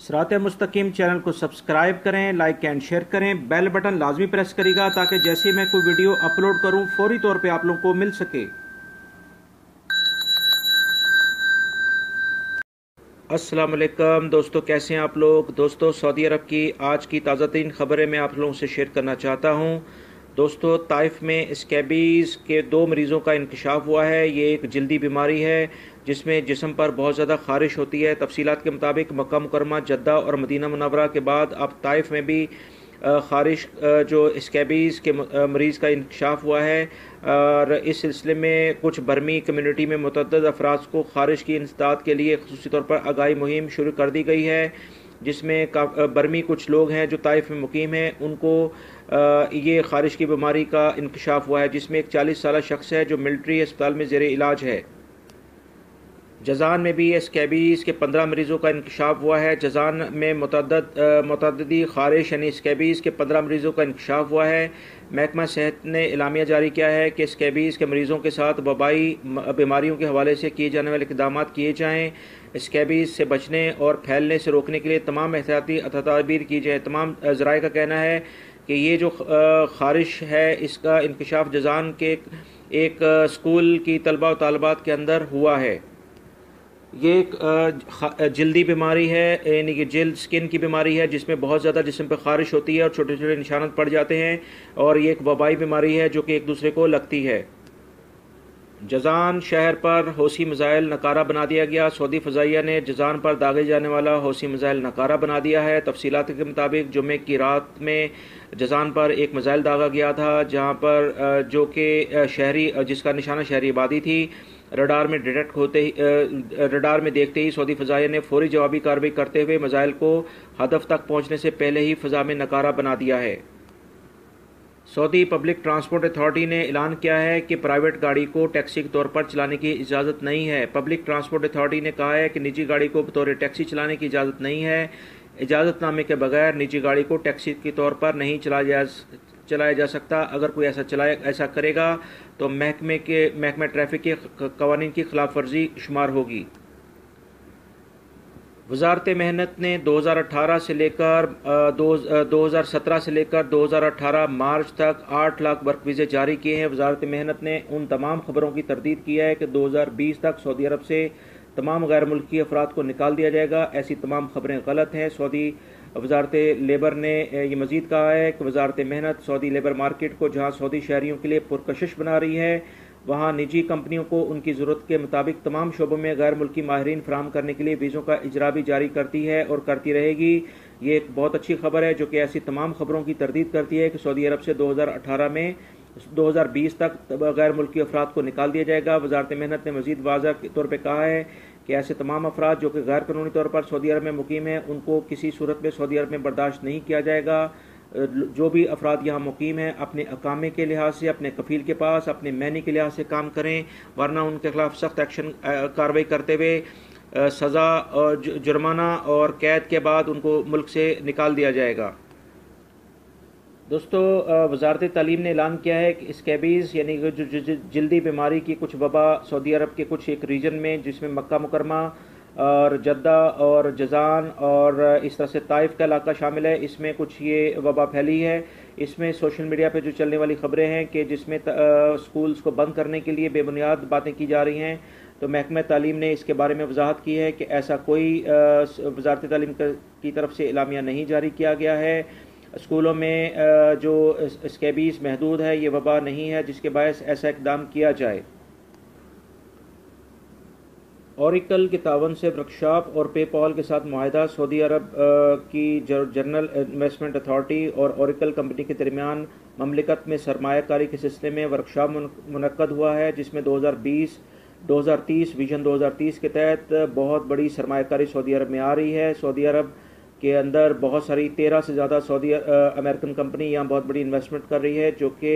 सिरात मुस्तकीम चैनल को सब्सक्राइब करें, लाइक एंड शेयर करें, बेल बटन लाजमी प्रेस करिएगा ताकि जैसे ही मैं कोई वीडियो अपलोड करूं फौरी तौर पे आप लोगों को मिल सके। अस्सलाम वालेकुम दोस्तों, कैसे हैं आप लोग। दोस्तों, सऊदी अरब की आज की ताज़ा तरीन खबरें मैं आप लोगों से शेयर करना चाहता हूं। दोस्तों, ताइफ में स्कैबीज़ के 2 मरीज़ों का इंकशाफ हुआ है। ये एक जल्दी बीमारी है जिसमें जिस्म पर बहुत ज़्यादा ख़ारिश होती है। तफसीलात के मुताबिक मक्का मुकरमा, जद्दा और मदीना मुनव्वरा के बाद अब ताइफ में भी ख़ारिश जो स्कैबीज़ के मरीज़ का इंकशाफ हुआ है। और इस सिलसिले में कुछ बर्मी कम्युनिटी में मुतअद्दिद अफराद को ख़ारिश की इंसदाद के लिए ख़ुसूसी तौर पर आगाही मुहिम शुरू कर दी गई है, जिसमें बर्मी कुछ लोग हैं जो ताइफ में मुकीम हैं, उनको ये ख़ारिश की बीमारी का इंकशाफ हुआ है, जिसमें एक 40 साल शख्स है जो मिलिट्री अस्पताल में ज़ेर इलाज है। जज़ान में भी स्कैबीज़ के 15 मरीज़ों का इंकशाफ हुआ है। जज़ान में मुतअद्दिदी ख़ारिश यानी स्कैबीज़ के 15 मरीज़ों का इंकशाफ हुआ है। महकमा सेहत ने एलामिया जारी किया है कि स्कैबीज़ के मरीज़ों के साथ वबाई बीमारियों के हवाले से किए जाने वाले इक़दाम किए जाएँ। स्कैबीज़ से बचने और फैलने से रोकने के लिए तमाम एहतियाती तदाबीर की जाए। तमाम ज़राए का कहना है कि ये जो ख़ारिश है इसका इंकशाफ जज़ान के एक स्कूल की तलबा और तालिबात के अंदर हुआ है। ये एक जल्दी बीमारी है, यानी कि जल्द स्किन की बीमारी है जिसमें बहुत ज़्यादा जिस्म पर ख़ारिश होती है और छोटे छोटे निशानात पड़ जाते हैं, और ये एक वबाई बीमारी है जो कि एक दूसरे को लगती है। जज़ान शहर पर हौसी मिज़ाइल नकारा बना दिया गया। सऊदी फ़ज़ाइया ने जज़ान पर दागे जाने वाला हौसी मिज़ाइल नकारा बना दिया है। तफसीलात के मुताबिक जुम्मे की रात में जज़ान पर एक मिज़ाइल दागा गया था, जहाँ पर जो कि शहरी जिसका निशाना शहरी आबादी थी। रडार में डिटेक्ट होते ही रडार में देखते ही सऊदी फ़ज़ाइया ने फौरी जवाबी कार्रवाई करते हुए मिज़ाइल को हदफ तक पहुँचने से पहले ही फ़ज़ा में नकारा बना दिया है। सऊदी पब्लिक ट्रांसपोर्ट अथॉरिटी ने ऐलान किया है कि प्राइवेट गाड़ी को टैक्सी के तौर पर चलाने की इजाज़त नहीं है। पब्लिक ट्रांसपोर्ट अथॉरिटी ने कहा है कि निजी गाड़ी को बतौर टैक्सी चलाने की इजाज़त नहीं है। इजाज़तनामे के बगैर निजी गाड़ी को टैक्सी के तौर पर नहीं चलाया जा सकता। अगर कोई ऐसा करेगा तो महकमे ट्रैफिक के कवानीन की खिलाफ वर्जी शुमार होगी। वज़ारत मेहनत ने 2018 से लेकर 2017 से लेकर 2018 मार्च तक 8 लाख वर्क वीज़े जारी किए हैं। वज़ारत मेहनत ने उन तमाम खबरों की तरदीद की है कि 2020 तक सऊदी अरब से तमाम गैर मुल्की अफराद को निकाल दिया जाएगा। ऐसी तमाम खबरें गलत हैं। सऊदी वज़ारत लेबर ने ये मज़ीद कहा है कि वज़ारत मेहनत सऊदी लेबर मार्केट को जहाँ सऊदी शहरियों के लिए पुरकशिश बना रही है, वहाँ निजी कंपनियों को उनकी ज़रूरत के मुताबिक तमाम शोबों में गैर मुल्की माहिरीन फराहम करने के लिए वीज़ों का इजरा भी जारी करती है और करती रहेगी। ये एक बहुत अच्छी खबर है जो कि ऐसी तमाम खबरों की तरदीद करती है कि सऊदी अरब से 2018 में 2020 तक गैर मुल्की अफराद को निकाल दिया जाएगा। वज़ारत मेहनत ने मज़ीद वाज़ह के तौर पर कहा है कि ऐसे तमाम अफराद जो कि गैर कानूनी तौर पर सऊदी अरब में मुकीम हैं, उनको किसी सूरत में सऊदी अरब में बर्दाश्त नहीं किया जाएगा। जो भी अफराद यहाँ मुकीम हैं अपने अकामे के लिहाज से, अपने कफ़ील के पास, अपने मैनी के लिहाज से काम करें, वरना उनके खिलाफ सख्त एक्शन कार्रवाई करते हुए सज़ा और जुर्माना और कैद के बाद उनको मुल्क से निकाल दिया जाएगा। दोस्तों, वज़ारत तालीम ने ऐलान किया है कि स्कैबीज़ यानी कि जो जल्दी बीमारी की कुछ वबा सऊदी अरब के कुछ एक रीजन में, जिसमें मक्का मुकरमा और जद्दा और जज़ान और इस तरह से ताइफ का इलाका शामिल है, इसमें कुछ ये वबा फैली है। इसमें सोशल मीडिया पे जो चलने वाली खबरें हैं कि जिसमें स्कूल्स को बंद करने के लिए बेबुनियाद बातें की जा रही हैं, तो महकमा तालीम ने इसके बारे में वजाहत की है कि ऐसा कोई वज़ारत तालीम की तरफ से एलामिया नहीं जारी किया गया है। स्कूलों में जो स्कैबीज़ महदूद है, ये वबा नहीं है जिसके बायस ऐसा इक़दाम किया जाए। ओरेकल के तावन से वर्कशॉप और पेपॉल के साथ मुआहिदा। सऊदी अरब की जनरल इन्वेस्टमेंट अथॉरिटी और ओरेकल कंपनी के दरमियान ममलिकत में सरमायाकारी के सिलसिले में वर्कशॉप मुनक्कद हुआ है, जिसमें 2020-2030 विजन 2030 के तहत बहुत बड़ी सरमायाकारी सऊदी अरब में आ रही है। सऊदी अरब के अंदर बहुत सारी 13 से ज़्यादा अमेरिकन कंपनी यहाँ बहुत बड़ी इन्वेस्टमेंट कर रही है, जो कि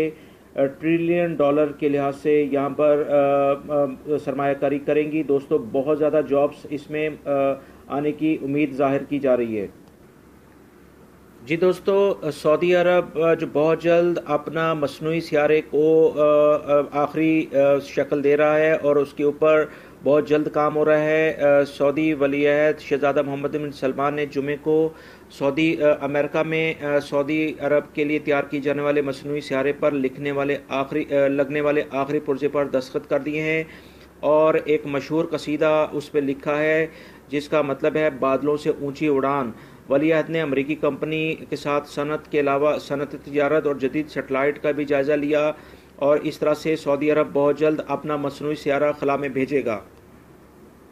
$1 ट्रिलियन के लिहाज से यहाँ पर सरमायाकारी करेंगी। दोस्तों, बहुत ज़्यादा जॉब्स इसमें आने की उम्मीद ज़ाहिर की जा रही है। जी दोस्तों, सऊदी अरब जो बहुत जल्द अपना मसनूई सियारे को आखिरी शक्ल दे रहा है और उसके ऊपर बहुत जल्द काम हो रहा है। सऊदी वलीअहद शहजादा मोहम्मद बिन सलमान ने जुमे को अमेरिका में सऊदी अरब के लिए तैयार किए जाने वाले मसनूई सियारे पर लगने वाले आखिरी पुर्जे पर दस्तखत कर दिए हैं और एक मशहूर कसीदा उस पर लिखा है जिसका मतलब है बादलों से ऊंची उड़ान। वलीअहद ने अमरीकी कंपनी के साथ सनत के अलावा सनत तिजारत और जदीद सेटेलाइट का भी जायज़ा लिया और इस तरह से सऊदी अरब बहुत जल्द अपना मसनूई सियारा खला में भेजेगा।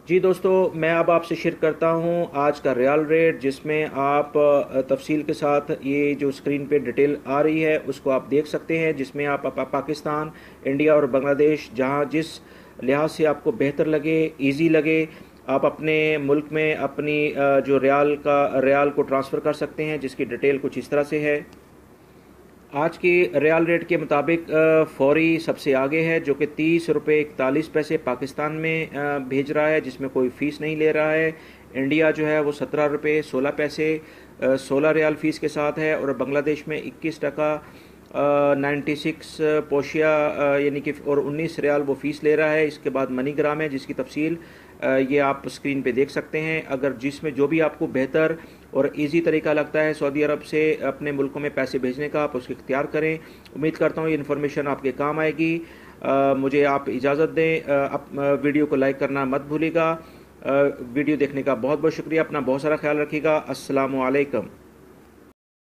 जी दोस्तों, मैं अब आपसे शेयर करता हूं आज का रियल रेट, जिसमें आप तफसील के साथ ये जो स्क्रीन पे डिटेल आ रही है उसको आप देख सकते हैं, जिसमें आप पाकिस्तान, इंडिया और बांग्लादेश जहां जिस लिहाज से आपको बेहतर लगे, इजी लगे, आप अपने मुल्क में अपनी जो रियाल को ट्रांसफ़र कर सकते हैं, जिसकी डिटेल कुछ इस तरह से है। आज की रियाल रेट के मुताबिक फौरी सबसे आगे है जो कि 30 रुपये 41 पैसे पाकिस्तान में भेज रहा है, जिसमें कोई फ़ीस नहीं ले रहा है। इंडिया जो है वो 17 रुपये 16 पैसे 16 रियाल फ़ीस के साथ है और बांग्लादेश में 21 टका 96 पोशिया यानी कि और 19 रियाल वो फ़ीस ले रहा है। इसके बाद मनीग्राम है जिसकी तफसील ये आप स्क्रीन पे देख सकते हैं। अगर जिसमें जो भी आपको बेहतर और इजी तरीका लगता है सऊदी अरब से अपने मुल्कों में पैसे भेजने का, आप उसको इख्तियार करें। उम्मीद करता हूँ ये इन्फॉर्मेशन आपके काम आएगी। मुझे आप इजाज़त दें। वीडियो को लाइक करना मत भूलिएगा। वीडियो देखने का बहुत बहुत शुक्रिया। अपना बहुत सारा ख्याल रखिएगा। अस्सलामु अलैकुम।